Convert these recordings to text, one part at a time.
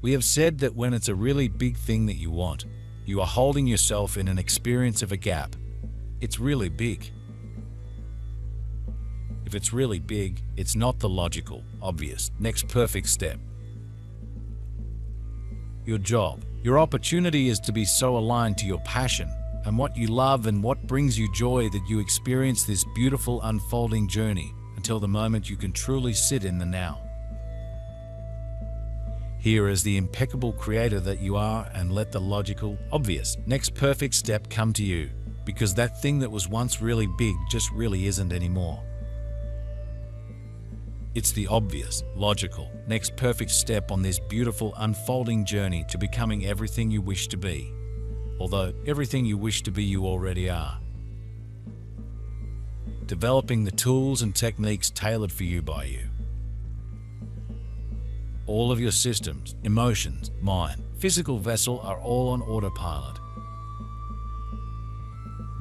We have said that when it's a really big thing that you want, you are holding yourself in an experience of a gap. It's really big. If it's really big, it's not the logical, obvious, next perfect step. Your job, your opportunity is to be so aligned to your passion and what you love and what brings you joy that you experience this beautiful unfolding journey until the moment you can truly sit in the now. Here is the impeccable creator that you are, and let the logical, obvious, next perfect step come to you, because that thing that was once really big just really isn't anymore. It's the obvious, logical, next perfect step on this beautiful unfolding journey to becoming everything you wish to be, although everything you wish to be you already are. Developing the tools and techniques tailored for you by you. All of your systems, emotions, mind, physical vessel are all on autopilot.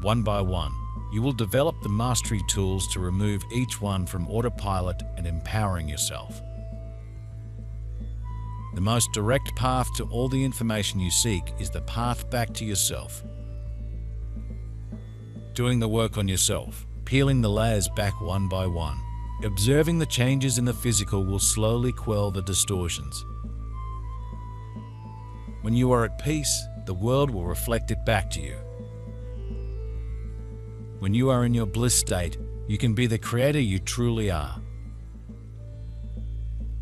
One by one, you will develop the mastery tools to remove each one from autopilot and empowering yourself. The most direct path to all the information you seek is the path back to yourself. Doing the work on yourself, peeling the layers back one by one. Observing the changes in the physical will slowly quell the distortions. When you are at peace, the world will reflect it back to you. When you are in your bliss state, you can be the creator you truly are.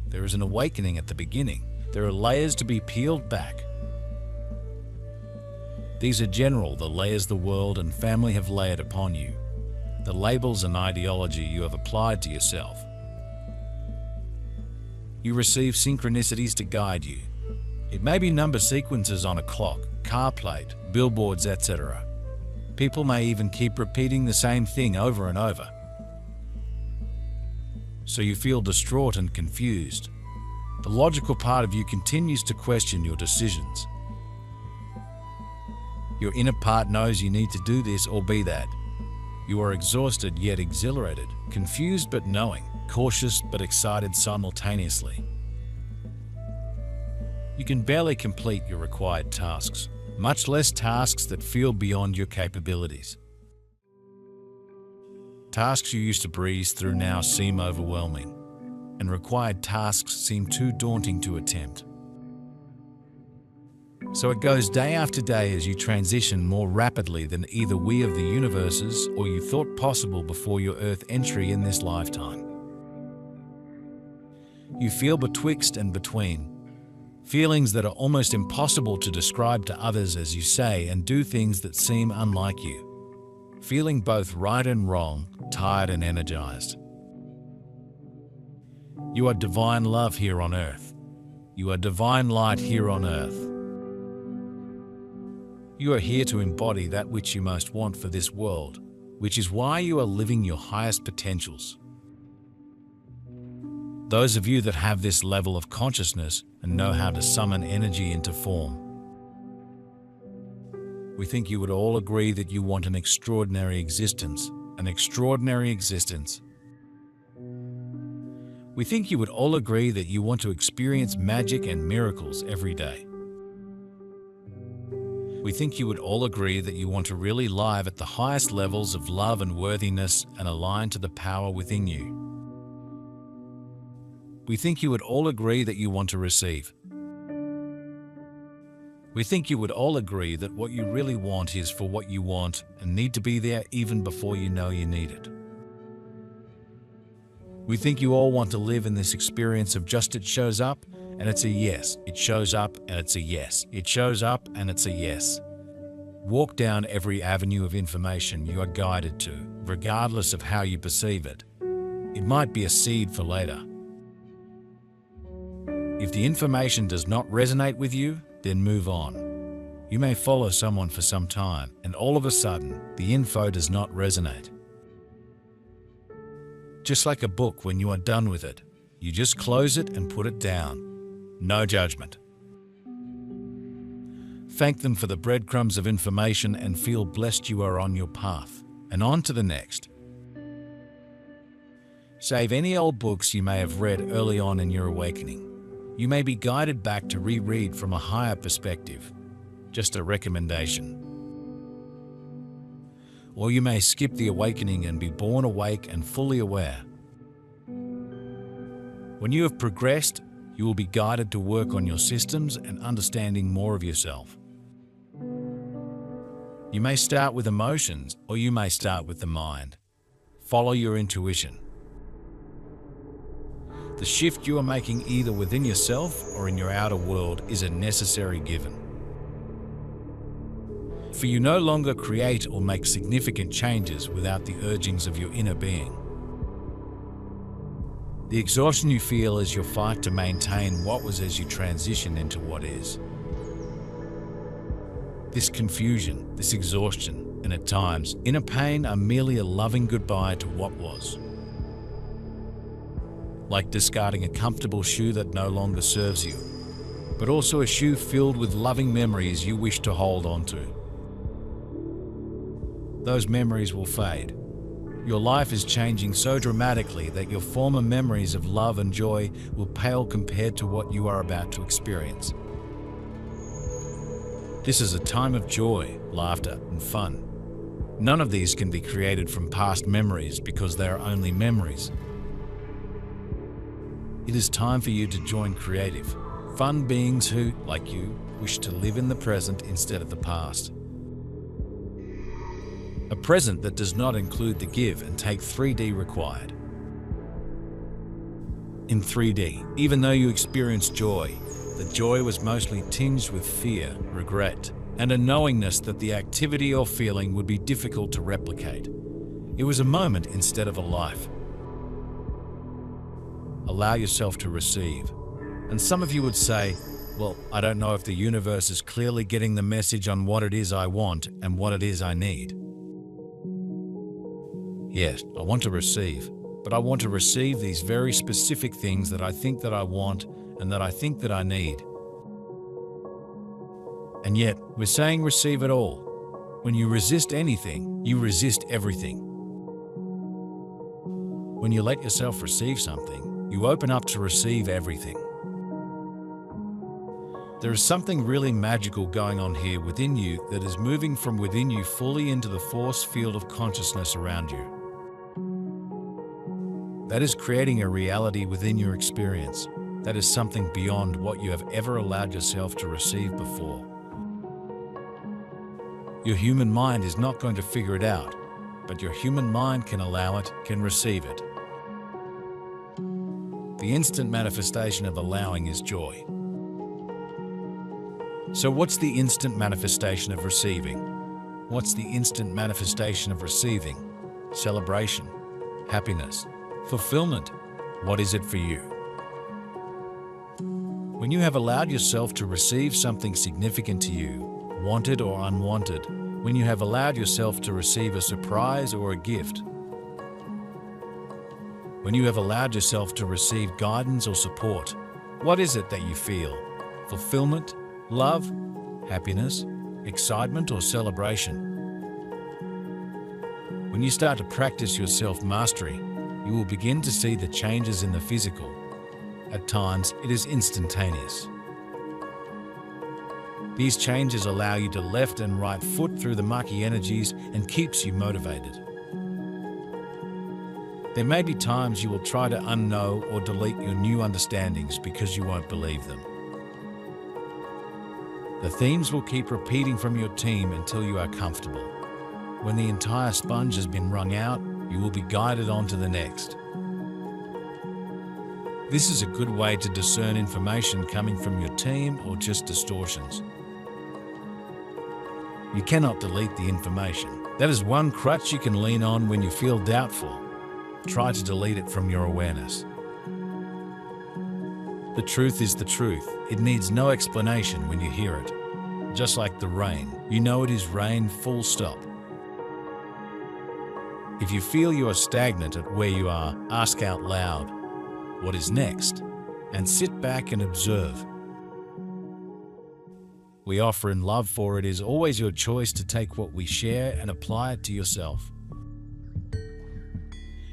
There is an awakening at the beginning. There are layers to be peeled back. These are general, the layers the world and family have layered upon you. The labels and ideology you have applied to yourself. You receive synchronicities to guide you. It may be number sequences on a clock, car plate, billboards, etc. People may even keep repeating the same thing over and over. So you feel distraught and confused. The logical part of you continues to question your decisions. Your inner part knows you need to do this or be that. You are exhausted yet exhilarated, confused but knowing, cautious but excited simultaneously. You can barely complete your required tasks, much less tasks that feel beyond your capabilities. Tasks you used to breeze through now seem overwhelming, and required tasks seem too daunting to attempt. So it goes day after day as you transition more rapidly than either we of the universes or you thought possible before your Earth entry in this lifetime. You feel betwixt and between, feelings that are almost impossible to describe to others as you say and do things that seem unlike you. Feeling both right and wrong, tired and energized. You are divine love here on Earth. You are divine light here on Earth. You are here to embody that which you most want for this world, which is why you are living your highest potentials. Those of you that have this level of consciousness and know how to summon energy into form. We think you would all agree that you want an extraordinary existence, an extraordinary existence. We think you would all agree that you want to experience magic and miracles every day. We think you would all agree that you want to really live at the highest levels of love and worthiness and align to the power within you. We think you would all agree that you want to receive. We think you would all agree that what you really want is for what you want and need to be there even before you know you need it. We think you all want to live in this experience of just it shows up and it's a yes, it shows up and it's a yes, it shows up and it's a yes. Walk down every avenue of information you are guided to, regardless of how you perceive it. It might be a seed for later. If the information does not resonate with you, then move on. You may follow someone for some time, and all of a sudden, the info does not resonate. Just like a book, when you are done with it, you just close it and put it down. No judgment. Thank them for the breadcrumbs of information and feel blessed you are on your path, and on to the next. Save any old books you may have read early on in your awakening. You may be guided back to reread from a higher perspective, just a recommendation. Or you may skip the awakening and be born awake and fully aware. When you have progressed, you will be guided to work on your systems and understanding more of yourself. You may start with emotions, or you may start with the mind. Follow your intuition. The shift you are making either within yourself or in your outer world is a necessary given. For you no longer create or make significant changes without the urgings of your inner being. The exhaustion you feel is your fight to maintain what was as you transition into what is. This confusion, this exhaustion, and at times, inner pain are merely a loving goodbye to what was. Like discarding a comfortable shoe that no longer serves you, but also a shoe filled with loving memories you wish to hold on to. Those memories will fade. Your life is changing so dramatically that your former memories of love and joy will pale compared to what you are about to experience. This is a time of joy, laughter, and fun. None of these can be created from past memories because they are only memories. It is time for you to join creative, fun beings who, like you, wish to live in the present instead of the past. A present that does not include the give and take 3D required. In 3D, even though you experienced joy, the joy was mostly tinged with fear, regret, and a knowingness that the activity or feeling would be difficult to replicate. It was a moment instead of a life. Allow yourself to receive. And some of you would say, well, I don't know if the universe is clearly getting the message on what it is I want and what it is I need. Yes, I want to receive, but I want to receive these very specific things that I think that I want and that I think that I need. And yet, we're saying receive it all. When you resist anything, you resist everything. When you let yourself receive something, you open up to receive everything. There is something really magical going on here within you that is moving from within you fully into the force field of consciousness around you. That is creating a reality within your experience. That is something beyond what you have ever allowed yourself to receive before. Your human mind is not going to figure it out, but your human mind can allow it, can receive it. The instant manifestation of allowing is joy. So what's the instant manifestation of receiving? What's the instant manifestation of receiving? Celebration, happiness, fulfillment. What is it for you? When you have allowed yourself to receive something significant to you, wanted or unwanted, when you have allowed yourself to receive a surprise or a gift, when you have allowed yourself to receive guidance or support, what is it that you feel? Fulfillment, love, happiness, excitement, or celebration? When you start to practice your self-mastery, you will begin to see the changes in the physical. At times, it is instantaneous. These changes allow you to left and right foot through the mucky energies and keeps you motivated. There may be times you will try to unknow or delete your new understandings because you won't believe them. The themes will keep repeating from your team until you are comfortable. When the entire sponge has been wrung out, you will be guided on to the next. This is a good way to discern information coming from your team or just distortions. You cannot delete the information. That is one crutch you can lean on when you feel doubtful. Try to delete it from your awareness. The truth is the truth. It needs no explanation when you hear it. Just like the rain, you know it is rain, full stop. If you feel you are stagnant at where you are, ask out loud, what is next? And sit back and observe. We offer in love, for it is always your choice to take what we share and apply it to yourself.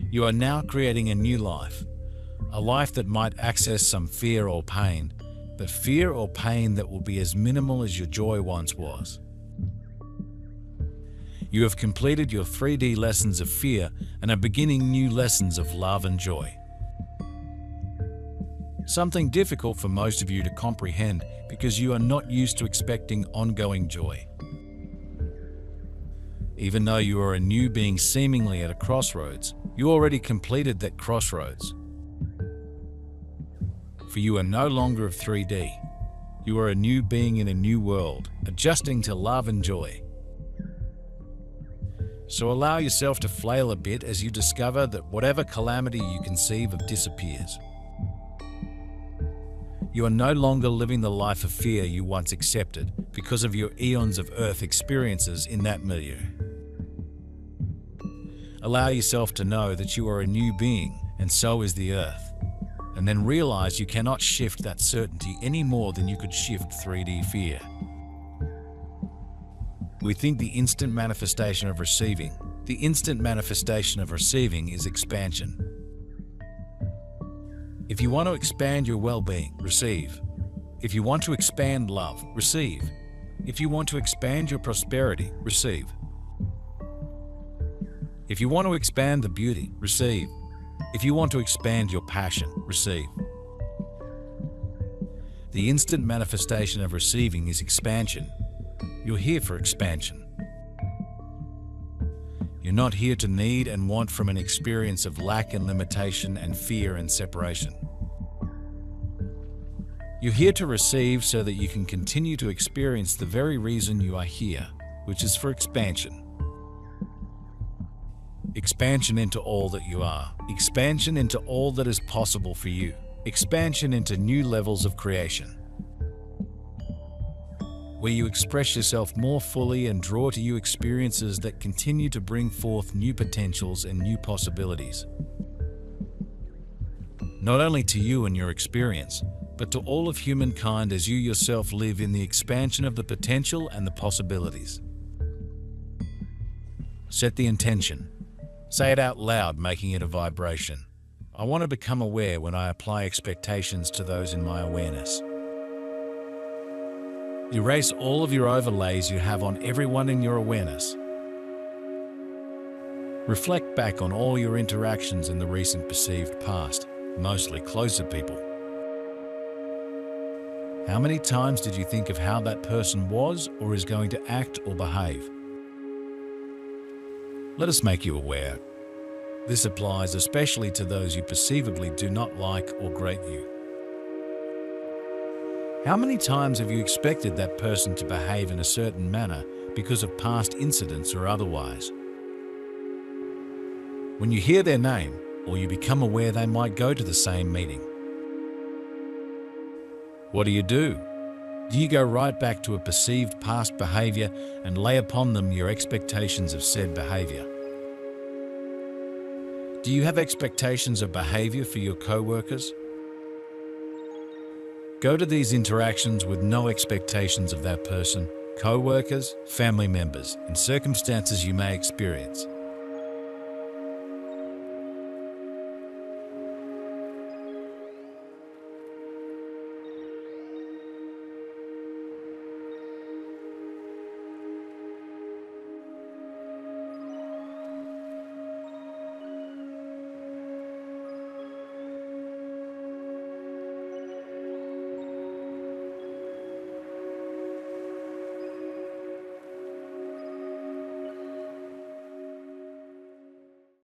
You are now creating a new life, A life that might access some fear or pain, but fear or pain that will be as minimal as your joy once was. You have completed your 3D lessons of fear and are beginning new lessons of love and joy. Something difficult for most of you to comprehend because you are not used to expecting ongoing joy. Even though you are a new being seemingly at a crossroads, you already completed that crossroads. For you are no longer of 3D. You are a new being in a new world, adjusting to love and joy. So allow yourself to flail a bit as you discover that whatever calamity you conceive of disappears. You are no longer living the life of fear you once accepted because of your eons of Earth experiences in that milieu. Allow yourself to know that you are a new being, and so is the Earth, and then realize you cannot shift that certainty any more than you could shift 3D fear. We think the instant manifestation of receiving. The instant manifestation of receiving is expansion. If you want to expand your well-being, receive. If you want to expand love, receive. If you want to expand your prosperity, receive. If you want to expand the beauty, receive. If you want to expand your passion, receive. The instant manifestation of receiving is expansion. You're here for expansion. You're not here to need and want from an experience of lack and limitation and fear and separation. You're here to receive so that you can continue to experience the very reason you are here, which is for expansion. Expansion into all that you are. Expansion into all that is possible for you. Expansion into new levels of creation, where you express yourself more fully and draw to you experiences that continue to bring forth new potentials and new possibilities. Not only to you and your experience, but to all of humankind as you yourself live in the expansion of the potential and the possibilities. Set the intention. Say it out loud, making it a vibration. I want to become aware when I apply expectations to those in my awareness. Erase all of your overlays you have on everyone in your awareness. Reflect back on all your interactions in the recent perceived past, mostly closer people. How many times did you think of how that person was or is going to act or behave? Let us make you aware. This applies especially to those you perceivably do not like or grate you. How many times have you expected that person to behave in a certain manner because of past incidents or otherwise? When you hear their name, or you become aware they might go to the same meeting, what do? Do you go right back to a perceived past behavior and lay upon them your expectations of said behavior? Do you have expectations of behavior for your co-workers? Go to these interactions with no expectations of that person, co-workers, family members, and circumstances you may experience.